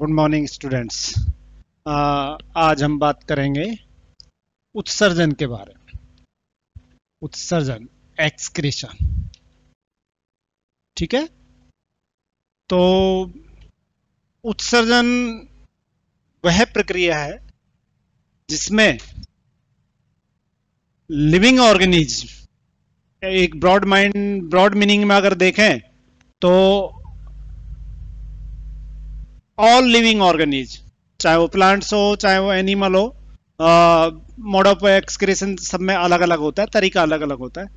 Good morning students. आज हम बात करेंगे उत्सर्जन के बारे में। उत्सर्जन, एक्सक्रीशन। ठीक है, तो उत्सर्जन वह प्रक्रिया है जिसमें लिविंग ऑर्गेनिज्म, एक ब्रॉड मीनिंग में अगर देखें तो ऑल लिविंग ऑर्गेनिज्म, चाहे वो प्लांट्स हो चाहे वो एनिमल हो, मोड ऑफ एक्सक्रीशन सब में अलग अलग होता है, तरीका अलग अलग होता है।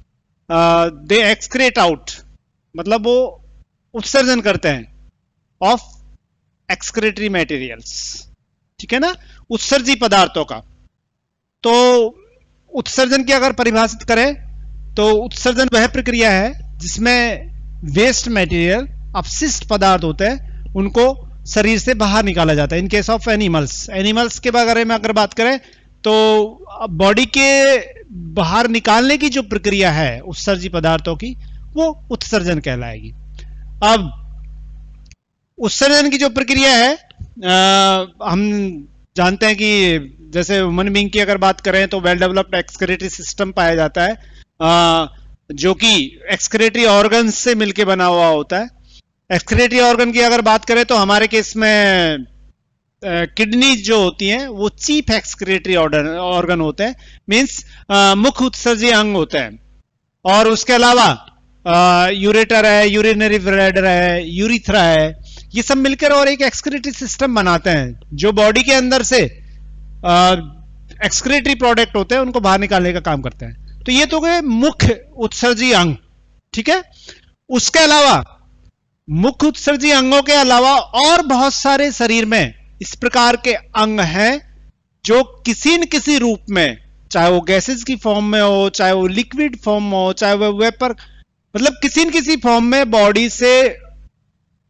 दे एक्सक्रेट आउट, मतलब वो उत्सर्जन करते हैं ऑफ एक्सक्रेटरी मटेरियल्स। ठीक है ना, उत्सर्जी पदार्थों का। तो उत्सर्जन की अगर परिभाषित करें तो उत्सर्जन वह प्रक्रिया है जिसमें वेस्ट मटेरियल, अपशिष्ट पदार्थ होते हैं, उनको शरीर से बाहर निकाला जाता है। इन केस ऑफ एनिमल्स के बारे में अगर बात करें तो बॉडी के बाहर निकालने की जो प्रक्रिया है उत्सर्जी पदार्थों की, वो उत्सर्जन कहलाएगी। अब उत्सर्जन की जो प्रक्रिया है, हम जानते हैं कि जैसे ह्यूमन बीइंग की अगर बात करें तो वेल डेवलप्ड एक्सक्रेटरी सिस्टम पाया जाता है, जो कि एक्सक्रेटरी ऑर्गन से मिलकर बना हुआ होता है। एक्सक्रेटरी ऑर्गन की अगर बात करें तो हमारे केस में किडनी जो होती हैं वो चीफ एक्सक्रेटरी ऑर्गन होते हैं, मींस मुख्य उत्सर्जी अंग होते हैं। और उसके अलावा यूरेटर है, यूरिनरी ब्लैडर है, यूरिथ्रा है, ये सब मिलकर और एक एक्सक्रेटरी सिस्टम बनाते हैं जो बॉडी के अंदर से एक्सक्रेटरी प्रोडक्ट होते हैं उनको बाहर निकालने का काम करते हैं। तो ये तो गए मुख्य उत्सर्जी अंग। ठीक है, उसके अलावा मुख्य उत्सर्जी अंगों के अलावा और बहुत सारे शरीर में इस प्रकार के अंग हैं जो किसी न किसी रूप में, चाहे वो गैसेस की फॉर्म में हो, चाहे वो लिक्विड फॉर्म में हो, चाहे वो वेपर, मतलब किसी न किसी फॉर्म में बॉडी से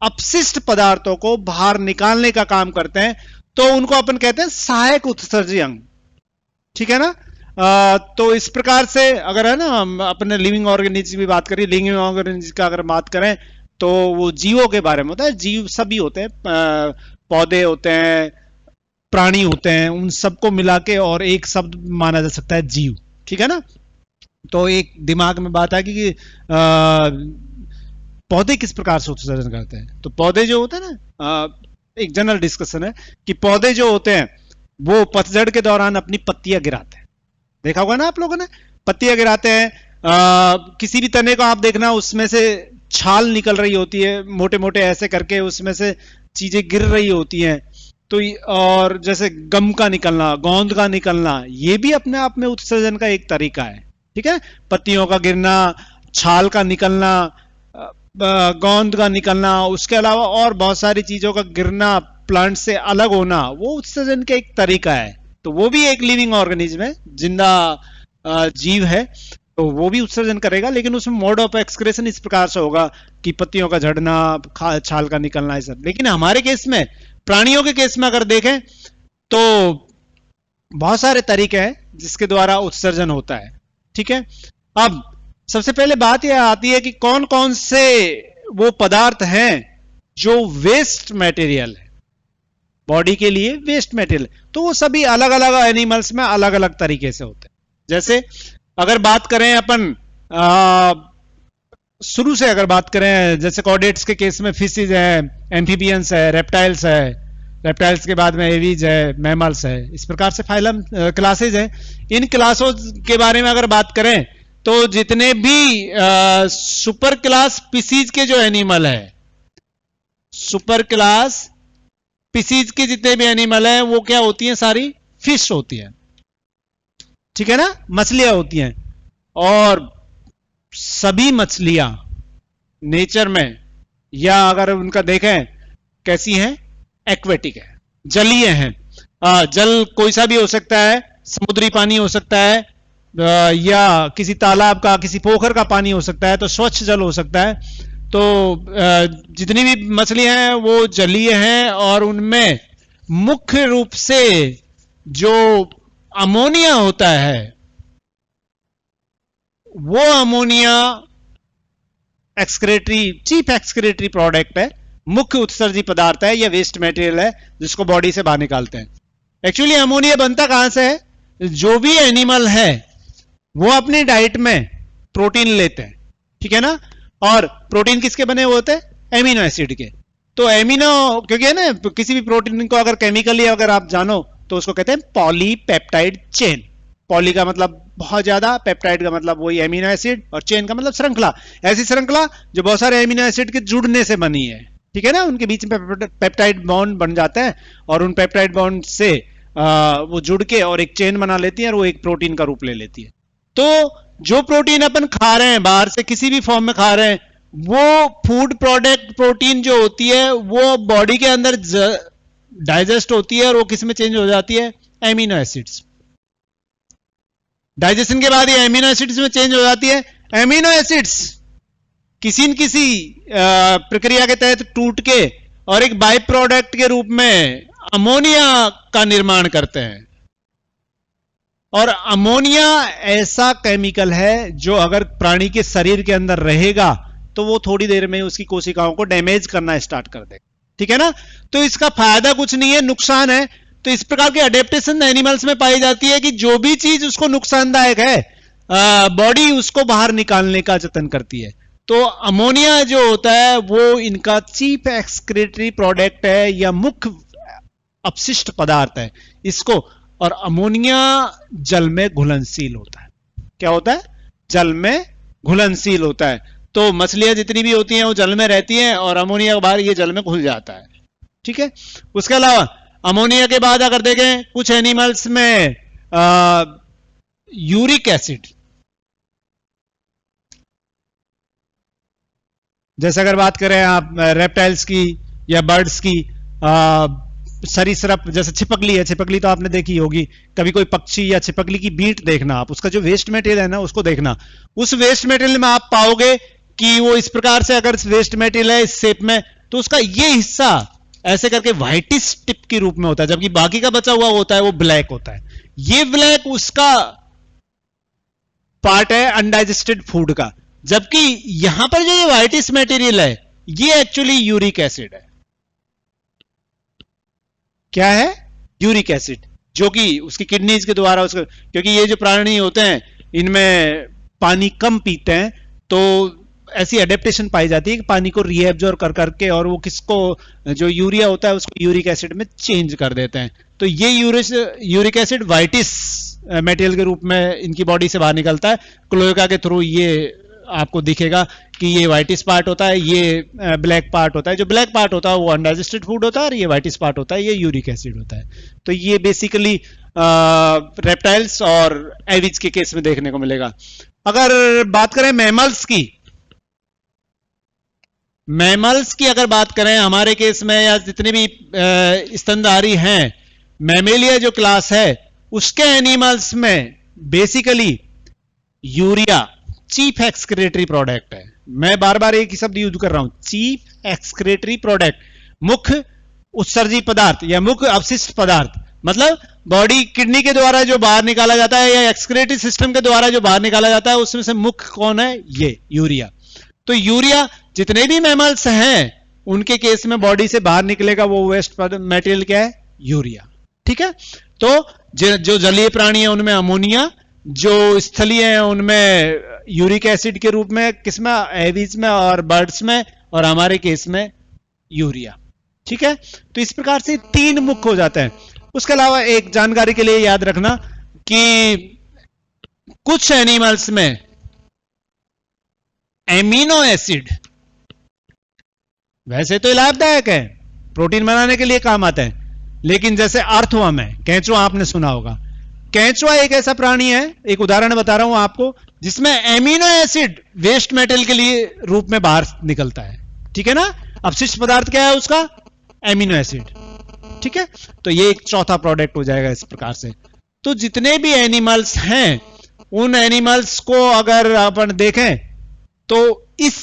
अपशिष्ट पदार्थों को बाहर निकालने का काम करते हैं। तो उनको अपन कहते हैं सहायक उत्सर्जी अंग। ठीक है ना, तो इस प्रकार से अगर है ना हम अपने लिविंग ऑर्गेनिज्म की बात करें, लिविंग ऑर्गेनिज्म का अगर बात करें तो वो जीवों के बारे में होता है। जीव सभी होते हैं, पौधे होते हैं, प्राणी होते हैं, उन सबको मिला के और एक शब्द माना जा सकता है जीव। ठीक है ना, तो एक दिमाग में बात आएगी कि पौधे किस प्रकार से उत्सर्जन करते हैं। तो पौधे जो होते हैं ना, एक जनरल डिस्कशन है कि पौधे जो होते हैं वो पतझड़ के दौरान अपनी पत्तियां गिराते हैं। देखा होगा ना आप लोगों ने, पत्तियां गिराते हैं। किसी भी तने को आप देखना, उसमें से छाल निकल रही होती है, मोटे मोटे ऐसे करके उसमें से चीजें गिर रही होती हैं। तो और जैसे गम का निकलना, गोंद का निकलना, ये भी अपने आप में उत्सर्जन का एक तरीका है। ठीक है, पत्तियों का गिरना, छाल का निकलना, गोंद का निकलना, उसके अलावा और बहुत सारी चीजों का गिरना, प्लांट से अलग होना, वो उत्सर्जन का एक तरीका है। तो वो भी एक लिविंग ऑर्गेनिज्म है, जिंदा जीव है, तो वो भी उत्सर्जन करेगा, लेकिन उसमें मोड ऑफ एक्सक्रेशन इस प्रकार से होगा कि पत्तियों का झड़ना, छाल का निकलना, ये सब। लेकिन हमारे केस में, प्राणियों के केस में अगर देखें तो बहुत सारे तरीके हैं जिसके द्वारा उत्सर्जन होता है। ठीक है, अब सबसे पहले बात यह आती है कि कौन कौन से वो पदार्थ हैं जो वेस्ट मटेरियल है, बॉडी के लिए वेस्ट मटेरियल। तो वो सभी अलग अलग एनिमल्स में अलग अलग तरीके से होते हैं। जैसे अगर बात करें अपन शुरू से अगर बात करें, जैसे कॉर्डेट्स के केस में फिशेज है, एम्फीबियंस है, रेप्टाइल्स है, रेप्टाइल्स के बाद में एवीज है, मैमल्स है, इस प्रकार से फाइलम क्लासेज है। इन क्लासों के बारे में अगर बात करें तो जितने भी सुपर क्लास स्पीसीज के जो एनिमल है, सुपर क्लास स्पीसीज के जितने भी एनिमल हैं वो क्या होती हैं, सारी फिश होती हैं। ठीक है ना, मछलियां होती हैं। और सभी मछलियां नेचर में, या अगर उनका देखें कैसी हैं, एक्वेटिक है, जलीय हैं। जल कोई सा भी हो सकता है, समुद्री पानी हो सकता है, या किसी तालाब का, किसी पोखर का पानी हो सकता है, तो स्वच्छ जल हो सकता है। तो जितनी भी मछलियां हैं वो जलीय हैं, और उनमें मुख्य रूप से जो अमोनिया होता है, वो ammonia excretory, chief excretory product है मुख्य उत्सर्जी पदार्थ है या वेस्ट मटेरियल है जिसको बॉडी से बाहर निकालते हैं। एक्चुअली अमोनिया बनता कहां से है? जो भी एनिमल है वो अपनी डाइट में प्रोटीन लेते हैं, ठीक है ना, और प्रोटीन किसके बने हुए होते हैं? एमिनो एसिड के। तो एमिनो, क्योंकि है ना, किसी भी प्रोटीन को अगर केमिकली अगर आप जानो तो उसको कहते हैं पॉलीपेप्टाइड चेन। पॉली का मतलब बहुत ज्यादा, पेप्टाइड का मतलब वही एमिनो एसिड, और चेन का मतलब श्रृंखला। ऐसी श्रृंखला जो बहुत सारे एमिनो एसिड के जुड़ने से बनी है, ठीक है ना, उनके बीच में पेप्टाइड बॉन्ड बन जाते हैं और उन पेप्टाइड बॉन्ड से वो जुड़ के और एक चेन बना लेती है और वो एक प्रोटीन का रूप ले लेती है। तो जो प्रोटीन अपन खा रहे हैं बाहर से किसी भी फॉर्म में खा रहे हैं, वो फूड प्रोडक्ट प्रोटीन जो होती है वो बॉडी के अंदर डाइजेस्ट होती है और वो किस में चेंज हो जाती है? Amino acids. डाइजेशन के बाद ये एमिनो एसिड्स में चेंज हो जाती है। एमिनो एसिड्स किसी न किसी प्रक्रिया के तहत टूट के और एक बाई प्रोडक्ट के रूप में अमोनिया का निर्माण करते हैं। और अमोनिया ऐसा केमिकल है जो अगर प्राणी के शरीर के अंदर रहेगा तो वो थोड़ी देर में उसकी कोशिकाओं को डैमेज करना स्टार्ट कर देगा, ठीक है ना। तो इसका फायदा कुछ नहीं है, नुकसान है। तो इस प्रकार की अडेप्टेशन एनिमल्स में पाई जाती है कि जो भी चीज उसको नुकसानदायक है बॉडी उसको बाहर निकालने का जतन करती है। तो अमोनिया जो होता है वो इनका चीफ एक्सक्रीटरी प्रोडक्ट है या मुख्य अपशिष्ट पदार्थ है इसको। और अमोनिया जल में घुलनशील होता है। क्या होता है? जल में घुलनशील होता है। तो मछलियां जितनी भी होती हैं वो जल में रहती हैं और अमोनिया के बाद ये जल में घुल जाता है, ठीक है। उसके अलावा अमोनिया के बाद अगर देखें कुछ एनिमल्स में यूरिक एसिड, जैसे अगर बात करें आप रेप्टाइल्स की या बर्ड्स की, सरीसृप जैसे छिपकली है, छिपकली तो आपने देखी होगी। कभी कोई पक्षी या छिपकली की बीट देखना आप, उसका जो वेस्ट मटेरियल है ना उसको देखना। उस वेस्ट मटेरियल में आप पाओगे कि वो इस प्रकार से अगर वेस्ट मटेरियल है इस शेप में तो उसका ये हिस्सा ऐसे करके व्हाइटिश टिप के रूप में होता है, जबकि बाकी का बचा हुआ होता है वो ब्लैक होता है। ये ब्लैक उसका पार्ट है अनडाइजेस्टेड फूड का, जबकि यहां पर जो ये व्हाइटिश मटेरियल है ये एक्चुअली यूरिक एसिड है। क्या है? यूरिक एसिड, जो कि उसकी किडनीज के द्वारा उसको, क्योंकि ये जो प्राणी होते हैं इनमें पानी कम पीते हैं तो ऐसी एडेप्टेशन पाई जाती है कि पानी को रीएब्जॉर्ब कर करके और वो किसको, जो यूरिया होता है उसको यूरिक एसिड में चेंज कर देते हैं। तो ये यूरिक एसिड व्हाइटिश मटेरियल के रूप में इनकी बॉडी से बाहर निकलता है। क्लोएका के थ्रू ये आपको दिखेगा कि ये व्हाइटिश पार्ट होता है, ये ब्लैक पार्ट होता है। जो ब्लैक पार्ट होता है वो अनडाइजेस्टेड फूड होता है और ये व्हाइटिश पार्ट होता है ये यूरिक एसिड होता है। तो ये बेसिकली रेप्टाइल्स और एविज के केस में देखने को मिलेगा। अगर बात करें मैमल्स की अगर बात करें हमारे केस में, या जितने भी स्तनधारी हैं, मैमेलिया जो क्लास है उसके एनिमल्स में basically urea chief excretory product है। मैं बार बार एक ही शब्द यूज कर रहा हूं, चीफ एक्सक्रीटरी प्रोडक्ट, मुख्य उत्सर्जी पदार्थ या मुख्य अपशिष्ट पदार्थ। मतलब बॉडी किडनी के द्वारा जो बाहर निकाला जाता है या एक्सक्रीटरी सिस्टम के द्वारा जो बाहर निकाला जाता है उसमें से मुख्य कौन है? ये यूरिया। तो यूरिया जितने भी मैमल्स हैं उनके केस में बॉडी से बाहर निकलेगा वो वेस्ट मटेरियल क्या है? यूरिया, ठीक है। तो जो जलीय प्राणी है उनमें अमोनिया, जो स्थलीय है उनमें यूरिक एसिड के रूप में, किसमें? एविज में और बर्ड्स में, और हमारे केस में यूरिया, ठीक है। तो इस प्रकार से तीन मुख्य हो जाते हैं। उसके अलावा एक जानकारी के लिए याद रखना कि कुछ एनिमल्स में एमिनो एसिड वैसे तो लाभदायक है, प्रोटीन बनाने के लिए काम आते हैं, लेकिन जैसे अर्थवर्म है, केंचुआ आपने सुना होगा। केंचुआ एक ऐसा प्राणी है, एक उदाहरण बता रहा हूं आपको, जिसमें एमिनो एसिड वेस्ट मेटल के लिए रूप में बाहर निकलता है, ठीक है ना। अपशिष्ट पदार्थ क्या है उसका? एमिनो एसिड, ठीक है। तो ये एक चौथा प्रोडक्ट हो जाएगा इस प्रकार से। तो जितने भी एनिमल्स हैं उन एनिमल्स को अगर अपन देखें तो इस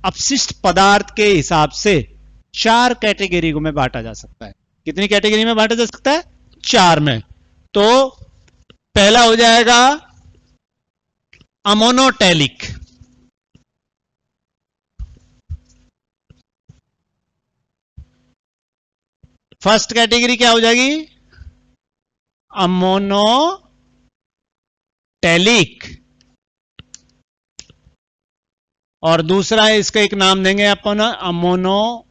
अपशिष्ट पदार्थ के हिसाब से 4 कैटेगरी में बांटा जा सकता है। कितनी कैटेगरी में बांटा जा सकता है? 4 में। तो पहला हो जाएगा अमोनोटेलिक, फर्स्ट कैटेगरी क्या हो जाएगी? अमोनोटेलिक। और दूसरा है, इसका एक नाम देंगे अपन अमोनोटेलीज।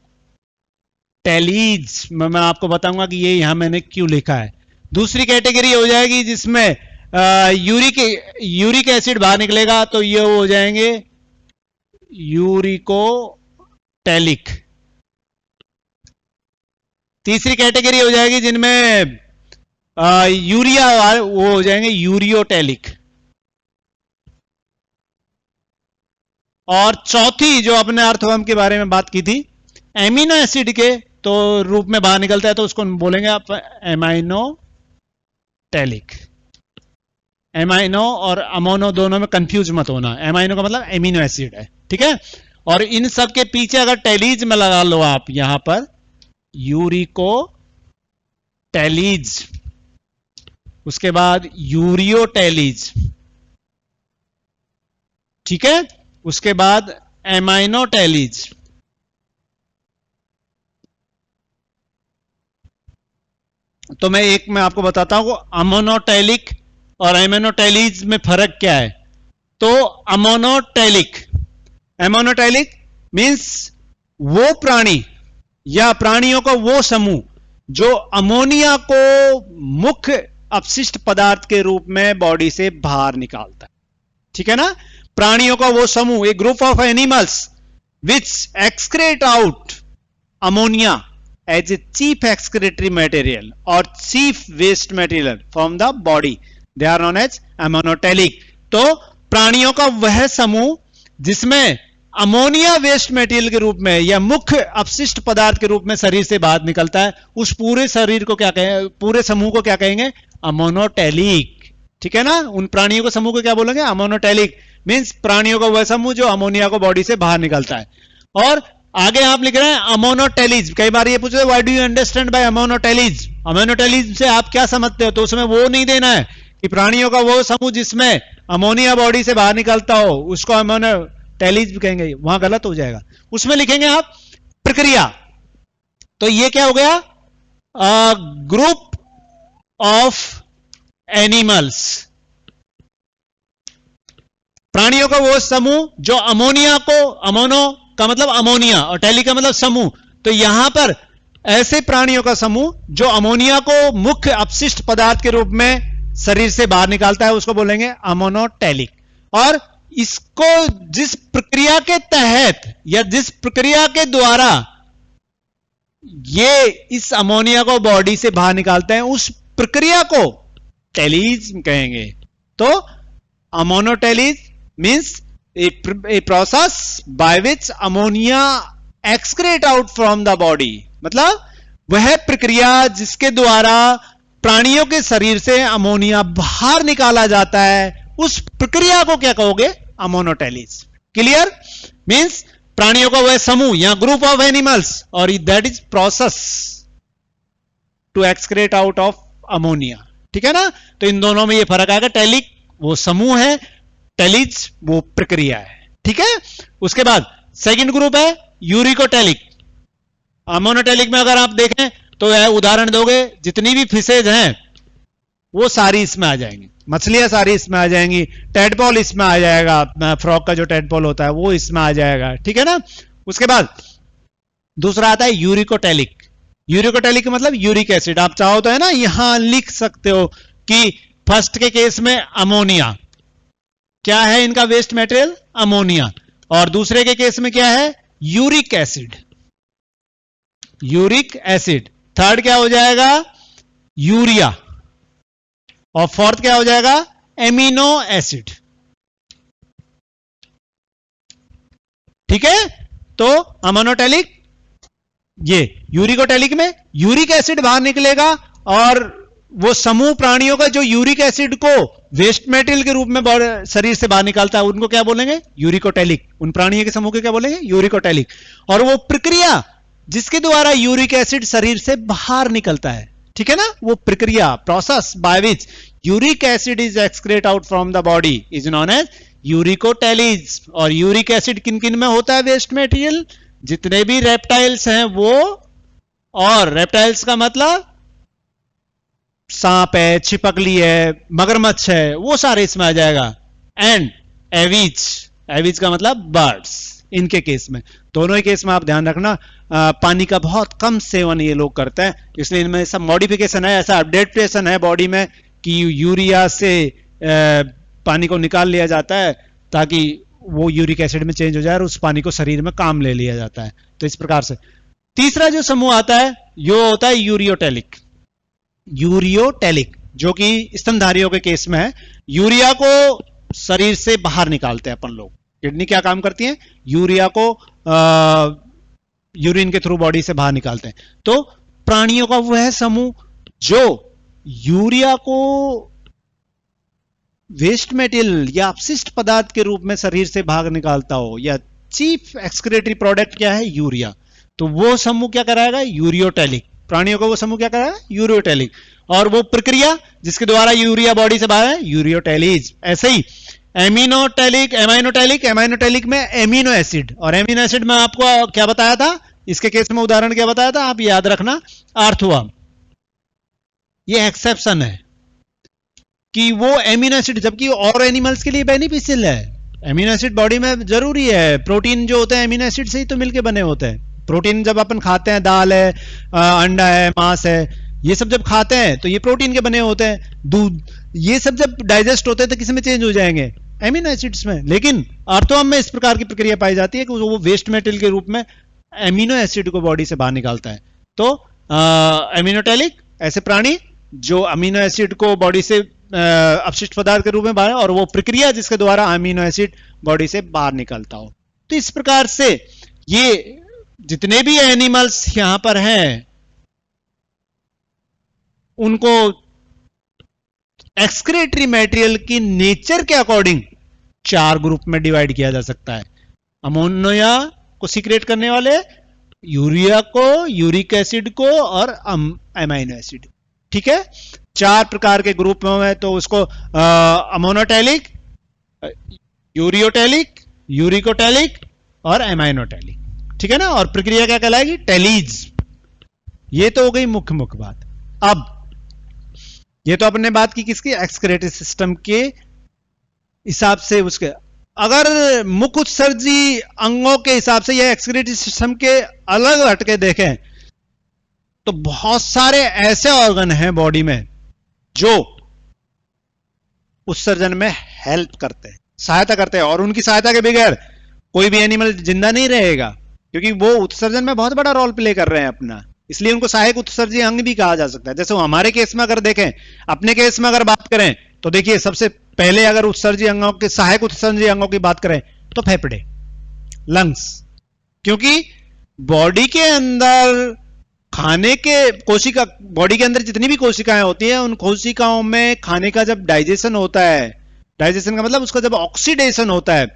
मैं आपको बताऊंगा कि ये यहां मैंने क्यों लिखा है। दूसरी कैटेगरी हो जाएगी जिसमें यूरिक एसिड बाहर निकलेगा, तो ये हो जाएंगे यूरिकोटेलिक। तीसरी कैटेगरी हो जाएगी जिनमें यूरिया, वो हो जाएंगे यूरियोटेलिक। और चौथी जो अपने अर्थवर्म के बारे में बात की थी, एमिनो एसिड के तो रूप में बाहर निकलता है, तो उसको बोलेंगे आप एमाइनोटेलिक। एमाइनो और अमोनो दोनों में कंफ्यूज मत होना, एमाइनो का मतलब एमिनो एसिड है, ठीक है। और इन सब के पीछे अगर टेलीज में लगा लो आप यहां पर यूरिकोटेलीज, उसके बाद यूरियोटेलीज, ठीक है, उसके बाद एमाइनोटेलीज। तो मैं आपको बताता हूं अमोनोटेलिक और एमाइनोटेलीज में फर्क क्या है। तो एमोनोटेलिक मींस वो प्राणी या प्राणियों का वो समूह जो अमोनिया को मुख्य अपशिष्ट पदार्थ के रूप में बॉडी से बाहर निकालता है, ठीक है ना। प्राणियों का वो समूह, a group of animals which excrete out ammonia as a chief excretory material और chief waste material from the body, they are known as ammonotelic. तो प्राणियों का वह समूह जिसमें अमोनिया वेस्ट मटेरियल के रूप में या मुख्य अपशिष्ट पदार्थ के रूप में शरीर से बाहर निकलता है, उस पूरे शरीर को क्या कहेंगे, पूरे समूह को क्या कहेंगे? अमोनोटेलिक, ठीक है ना। उन प्राणियों के समूह को क्या बोलेंगे? अमोनोटेलिक। मींस प्राणियों का वह समूह जो अमोनिया को बॉडी से बाहर निकलता है। और आगे आप लिख रहे हैं अमोनोटेलिज। कई बार ये पूछते, why do you understand by ammonotelism? Ammonotelism से आप क्या समझते हो? तो उसमें वो नहीं देना है कि प्राणियों का वो समूह जिसमें अमोनिया बॉडी से बाहर निकलता हो, उसको अमोनोटेलिज भी कहेंगे, वहां गलत हो जाएगा। उसमें लिखेंगे आप प्रक्रिया। तो ये क्या हो गया? ग्रुप ऑफ एनिमल्स, प्राणियों का वो समूह जो अमोनिया को, अमोनो का मतलब अमोनिया और टेली का मतलब समूह, तो यहां पर ऐसे प्राणियों का समूह जो अमोनिया को मुख्य अपशिष्ट पदार्थ के रूप में शरीर से बाहर निकालता है, उसको बोलेंगे अमोनोटेलिक। और इसको जिस प्रक्रिया के तहत या जिस प्रक्रिया के द्वारा ये इस अमोनिया को बॉडी से बाहर निकालते हैं, उस प्रक्रिया को टेलीज कहेंगे। तो अमोनोटेलीज means a process by which ammonia excrete out from the body, मतलब वह प्रक्रिया जिसके द्वारा प्राणियों के शरीर से अमोनिया बाहर निकाला जाता है, उस प्रक्रिया को क्या कहोगे? अमोनोटेलीज। क्लियर? मींस प्राणियों का वह समूह या ग्रुप ऑफ एनिमल्स, और that is process to excrete out of ammonia, ठीक है ना। तो इन दोनों में ये फर्क आएगा। टेलिक वो समूह है, टेलीज वो प्रक्रिया है, ठीक है। उसके बाद सेकंड ग्रुप है यूरिकोटेलिक। अमोनोटेलिक में अगर आप देखें तो उदाहरण दोगे, जितनी भी फिशेज हैं वो सारी इसमें आ जाएंगी, मछलियां सारी इसमें आ जाएंगी, टेडपोल इसमें आ जाएगा, फ्रॉग का जो टेडपोल होता है वो इसमें आ जाएगा, ठीक है ना। उसके बाद दूसरा आता है यूरिकोटेलिक। यूरिकोटेलिक मतलब यूरिक एसिड। आप चाहो तो है ना यहां लिख सकते हो कि फर्स्ट के केस में अमोनिया, क्या है इनका वेस्ट मटेरियल? अमोनिया। और दूसरे के केस में क्या है? Uric acid, uric acid. Third क्या हो जाएगा? यूरिया। और फोर्थ क्या हो जाएगा? एमिनो एसिड, ठीक है। तो अमोनोटेलिक, ये यूरिकोटेलिक में यूरिक एसिड बाहर निकलेगा, और वो समूह प्राणियों का जो यूरिक एसिड को वेस्ट मेटेरियल के रूप में शरीर से बाहर निकालता है, उनको क्या बोलेंगे? यूरिकोटेलिक। उन प्राणियों के समूह को क्या बोलेंगे? यूरिकोटेलिक। और वो प्रक्रिया जिसके द्वारा यूरिक एसिड शरीर से बाहर निकलता है, ठीक है ना, वो प्रक्रिया, process by which uric acid is excrete out from the body is known as uricotelism. और यूरिक एसिड किन किन में होता है? Waste material. जितने भी रेप्टाइल्स हैं वो और रेप्टाइल्स का मतलब सांप है, छिपकली है, मगरमच्छ है, वो सारे इसमें आ जाएगा। एंड एविज, एविज का मतलब बर्ड्स, इनके केस में, दोनों ही केस में आप ध्यान रखना पानी का बहुत कम सेवन ये लोग करते हैं, इसलिए इनमें सब मॉडिफिकेशन है, ऐसा अपडेटेशन है बॉडी में कि यूरिया से पानी को निकाल लिया जाता है ताकि वो यूरिक एसिड में चेंज हो जाए और उस पानी को शरीर में काम ले लिया जाता है। तो इस प्रकार से तीसरा जो समूह आता है यो होता है यूरियोटेलिक। यूरियोटेलिक जो कि स्तनधारियों के केस में है, यूरिया को शरीर से बाहर निकालते हैं अपन लोग। किडनी क्या काम करती है? यूरिया को यूरिन के थ्रू बॉडी से बाहर निकालते हैं। तो प्राणियों का वह समूह जो यूरिया को वेस्ट मेटेरियल या अपशिष्ट पदार्थ के रूप में शरीर से बाहर निकालता हो, या चीफ एक्सक्रीटरी प्रोडक्ट क्या है? यूरिया। तो वो समूह क्या कराएगा? यूरियोटेलिक। प्राणियों का वो समूह क्या कराएगा? यूरियोटेलिक। और वो प्रक्रिया जिसके द्वारा यूरिया बॉडी से बाहर है, यूरियोटेलिज। ऐसे ही एमिनोटेलिक, एमाइनोटेलिक, एमाइनोटेलिक में एमिनो एसिड, और एमिनो एसिड में आपको क्या बताया था इसके केस में? उदाहरण क्या बताया था? आप याद रखना, आर्थ्रोवर्म। ये एक्सेप्शन है कि वो एमिनो एसिड, जबकि और एनिमल्स के लिए बेनिफिशियल है। एमिनो एसिड बॉडी में जरूरी है। प्रोटीन जो होते हैं एमिनो एसिड से ही तो मिलके बने होते हैं। प्रोटीन जब अपन खाते हैं, दाल है, अंडा है, मांस है, ये सब जब खाते हैं तो ये प्रोटीन के बने होते हैं। दूध, ये सब जब डाइजेस्ट होते हैं तो किस में चेंज हो जाएंगे? एमिनो एसिड्स में। लेकिन आर्थ्रोवर्म में इस प्रकार की प्रक्रिया पाई जाती है कि वो वेस्ट मेटेरियल के रूप में एमिनो एसिड को बॉडी से बाहर निकालता है। तो एमिनोटेलिक ऐसे प्राणी जो अमीनो एसिड को बॉडी से अपशिष्ट पदार्थ के रूप में बाहर, और वो प्रक्रिया जिसके द्वारा अमीनो एसिड बॉडी से बाहर निकलता हो। तो इस प्रकार से ये जितने भी एनिमल्स यहां पर हैं उनको एक्सक्रीटरी मटेरियल की नेचर के अकॉर्डिंग 4 ग्रुप में डिवाइड किया जा सकता है। अमोनिया को सीक्रेट करने वाले, यूरिया को, यूरिक एसिड को, और अमाइनो एसिड। ठीक है, 4 प्रकार के ग्रुप में। तो उसको अमोनोटेलिक, यूरियोटेलिक, यूरिकोटेलिक और एमाइनोटेलिक। ठीक है ना। और प्रक्रिया क्या कहलाएगी? टेलीज। ये तो हो गई मुख्य बात। अब ये तो अपने बात की किसकी? एक्सक्रीटरी सिस्टम के हिसाब से। उसके अगर मुख्य उत्सर्जी अंगों के हिसाब से या एक्सक्रीटरी सिस्टम के अलग हटके देखें तो बहुत सारे ऐसे ऑर्गन हैं बॉडी में जो उत्सर्जन में हेल्प करते हैं, सहायता करते हैं, और उनकी सहायता के बगैर कोई भी एनिमल जिंदा नहीं रहेगा, क्योंकि वो उत्सर्जन में बहुत बड़ा रोल प्ले कर रहे हैं अपना। इसलिए उनको सहायक उत्सर्जी अंग भी कहा जा सकता है। जैसे हमारे केस में अगर देखें, अपने केस में अगर बात करें तो देखिए, सबसे पहले अगर उत्सर्जी अंगों के, सहायक उत्सर्जी अंगों की बात करें तो फेफड़े, लंग्स। क्योंकि बॉडी के अंदर खाने के कोशिका, बॉडी के अंदर जितनी भी कोशिकाएं होती हैं, उन कोशिकाओं में खाने का जब डाइजेशन होता है, डाइजेशन का मतलब उसका जब ऑक्सीडेशन होता है,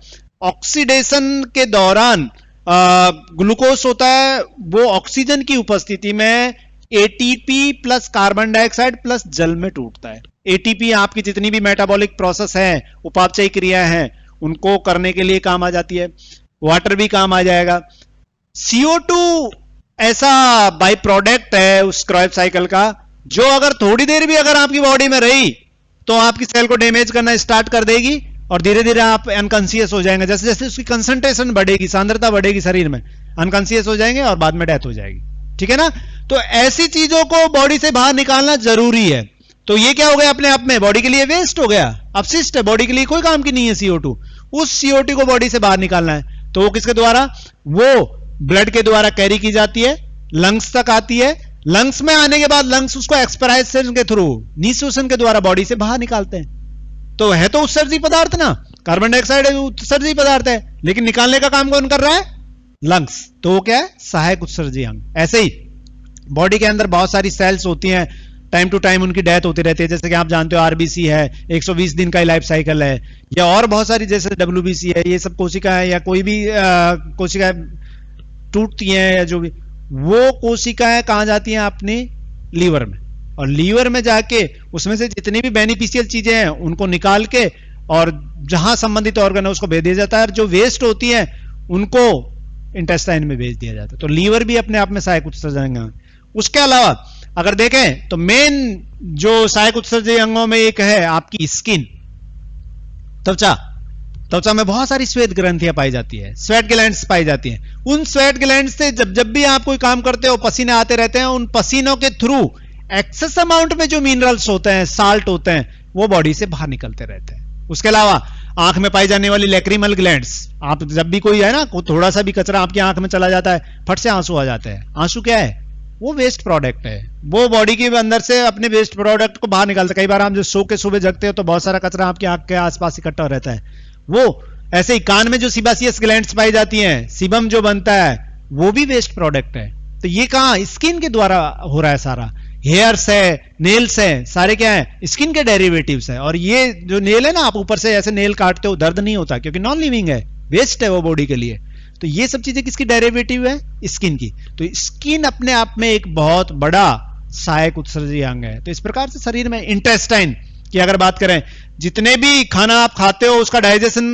ऑक्सीडेशन के दौरान ग्लूकोज होता है, वो ऑक्सीजन की उपस्थिति में ATP plus carbon dioxide plus जल में टूटता है। एटीपी आपकी जितनी भी मेटाबॉलिक प्रोसेस है, उपापचयी क्रियाएं हैं, उनको करने के लिए काम आ जाती है। वाटर भी काम आ जाएगा। CO2 ऐसा बाई प्रोडक्ट है उस क्रायोब साइकिल का, जो अगर थोड़ी देर भी अगर आपकी बॉडी में रही तो आपकी सेल को डैमेज करना स्टार्ट कर देगी, और धीरे धीरे आप अनकॉन्शियस हो जाएंगे। जैसे जैसे उसकी कंसंट्रेशन बढ़ेगी, सांद्रता बढ़ेगी शरीर में, अनकॉन्शियस हो जाएंगे और बाद में डेथ हो जाएगी। ठीक है ना। तो ऐसी चीजों को बॉडी से बाहर निकालना जरूरी है। तो ये क्या हो गया? अपने आप में बॉडी के लिए वेस्ट हो गया, अपशिष्ट है, बॉडी के लिए कोई काम की नहीं है CO2। उस CO2 को बॉडी से बाहर निकालना है। तो वो किसके द्वारा? वो ब्लड के द्वारा कैरी की जाती है, लंग्स तक आती है। लंग्स में आने के बाद लंग्स उसको एक्सपायरेशन के थ्रू, निःश्वसन के द्वारा बॉडी से बाहर निकालते हैं। तो है तो उत्सर्जी पदार्थ ना, कार्बन डाइऑक्साइड उत्सर्जी पदार्थ है, लेकिन निकालने का काम कौन कर रहा है? लंग्स। तो वो क्या है? सहायक उत्सर्जी अंग। ऐसे ही बॉडी के अंदर बहुत सारी सेल्स होती हैं, टाइम टू टाइम उनकी डेथ होती रहती है। जैसे कि आप जानते हो RBC है, 120 दिन का लाइफ साइकिल है, या और बहुत सारी जैसे WBC है, ये सब कोशिकाएं या कोई भी कोशिकाएं टूटती हैं, या जो भी, वो कोशिकाएं कहां जाती हैं? अपनी लीवर में। और लीवर में जाके उसमें से जितनी भी बेनिफिशियल चीजें हैं उनको निकाल के, और जहां संबंधित ऑर्गन है उसको भेज दिया जाता है, और जो वेस्ट होती है उनको इंटेस्टाइन में भेज दिया जाता है। तो लीवर भी अपने आप में सहायक उत्सर्जन है। उसके अलावा अगर देखें तो मेन जो सहायक उत्सर्जक अंगों में एक है आपकी स्किन, त्वचा। त्वचा में बहुत सारी श्वेत ग्रंथियां पाई जाती है, स्वेट ग्लैंड्स पाई जाती हैं। उन स्वेट ग्लैंड से जब जब भी आप कोई काम करते हो पसीने आते रहते हैं, उन पसीनों के थ्रू एक्सेस अमाउंट में जो मिनरल्स होते हैं, साल्ट होते हैं, वो बॉडी से बाहर निकलते रहते हैं। उसके अलावा आंख में पाई जाने वाली लैक्रिमल ग्लैंड्स, आप जब भी कोई है ना, थोड़ा सा भी कचरा आपकी आंख में चला जाता है, फट से आंसू आ जाते हैं। आंसू क्या है? वो वेस्ट प्रोडक्ट है, वो बॉडी के अंदर से अपने वेस्ट प्रोडक्ट को बाहर निकालता है। कई बार आप जो सो के सुबह जगते हो तो बहुत सारा कचरा आपकी आंख के आसपास इकट्ठा रहता है। वो ऐसे ही कान में जो सीबासियस ग्लैंड्स पाई जाती हैं, सीबम जो बनता है, वो भी वेस्ट प्रोडक्ट है। तो ये कहां? स्किन के द्वारा हो रहा है सारा। हेयर्स है, नेल्स है, सारे क्या है? स्किन के डेरिवेटिव्स है। और ये जो नेल है ना, आप ऊपर से ऐसे नेल काटते हो, दर्द नहीं होता क्योंकि नॉन लिविंग है, वेस्ट है वो बॉडी के लिए। तो ये सब चीजें किसकी डेरिवेटिव है? स्किन की। तो स्किन अपने आप में एक बहुत बड़ा सहायक उत्सर्जक अंग है। तो इस प्रकार से शरीर में इंटेस्टाइन की अगर बात करें, जितने भी खाना आप खाते हो उसका डाइजेशन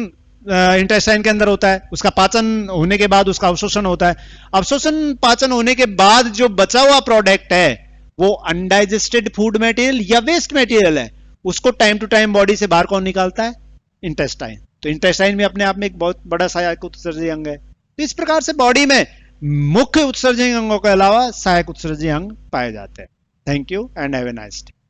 इंटेस्टाइन के अंदर होता है, उसका पाचन होने के बाद उसका अवशोषण होता है। अवशोषण पाचन होने के बाद जो बचा हुआ प्रोडक्ट है वो अनडाइजेस्टेड फूड मटेरियल या वेस्ट मटेरियल है, उसको टाइम टू टाइम बॉडी से बाहर कौन निकालता है? इंटेस्टाइन। तो इंटेस्टाइन भी अपने आप में एक बहुत बड़ा सहायक उत्सर्जक अंग है। तो इस प्रकार से बॉडी में मुख्य उत्सर्जक अंगों के अलावा सहायक उत्सर्जक अंग पाए जाते हैं। Thank you and have a nice day.